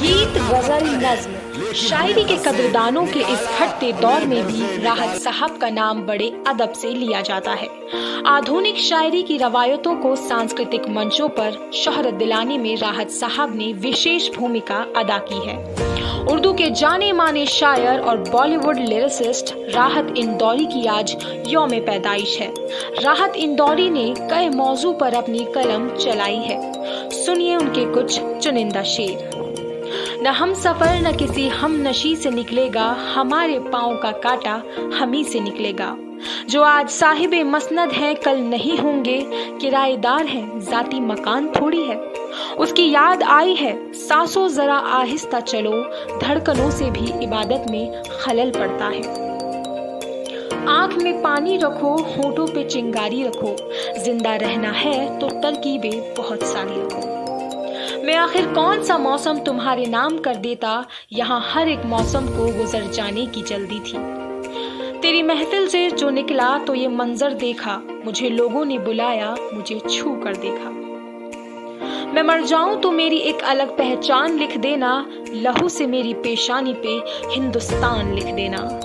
گیت، غزل، نظم، شاعری کے قدردانوں کے اس گھٹتے دور میں بھی راحت صاحب کا نام بڑے ادب سے لیا جاتا ہے۔ آدھونک شاعری کی روایتوں کو سانسکرتک منچوں پر شہرت دلانے میں راحت صاحب نے وشیش بھومکا ادا کی ہے۔ اردو کے جانے مانے شاعر اور بالی ووڈ لیرسسٹ راحت اندوری کی آج یوم پیدائش ہے۔ راحت اندوری نے کئی موضوع پر اپنی قلم چلائی ہے۔ سنیے ان کے کچھ چنندہ شعر۔ نہ ہم سفر نہ کسی ہم نشی سے نکلے گا، ہمارے پاؤں کا کاٹا ہم ہی سے نکلے گا۔ جو آج صاحب مسند ہیں کل نہیں ہوں گے، کرایہ دار ہیں ذاتی مکان تھوڑی ہے۔ اس کی یاد آئی ہے سانسوں ذرا آہستہ چلو، دھڑکنوں سے بھی عبادت میں خلل پڑتا ہے۔ آنکھ میں پانی رکھو، ہونٹوں پہ چنگاری رکھو، زندہ رہنا ہے تو ترکیبیں بہت ساری رکھو۔ میں آخر کون سا موسم تمہارے نام کر دیتا، یہاں ہر ایک موسم کو گزر جانے کی جلدی تھی۔ تیری محفل سے جو نکلا تو یہ منظر دیکھا، مجھے لوگوں نے بلایا مجھے چھو کر دیکھا۔ میں مر جاؤں تو میری ایک الگ پہچان لکھ دینا، لہو سے میری پیشانی پہ ہندوستان لکھ دینا۔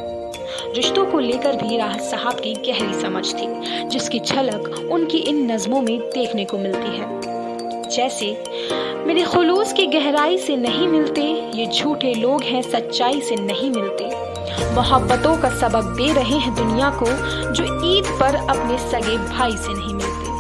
رشتوں کو لے کر بھی راحت صاحب کی گہری سمجھ تھی، جس کی جھلک ان کی ان نظموں میں دیکھنے کو ملتی ہے۔ جیسے میرے خلوص کی گہرائی سے نہیں ملتے، یہ جھوٹے لوگ ہیں سچائی سے نہیں ملتے۔ محبتوں کا سبق دے رہے ہیں دنیا کو، جو عید پر اپنے سگے بھائی سے نہیں ملتے۔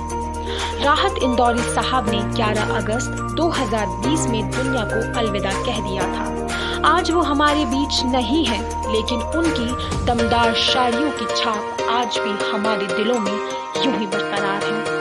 راحت اندوری صاحب نے 11 اگست 2020 میں دنیا کو الوداع کہہ دیا تھا۔ آج وہ ہمارے بیچ نہیں ہے، لیکن ان کی دمدار شاعریوں کی چھاپ آج بھی ہمارے دلوں میں یوں ہی برقرار ہے۔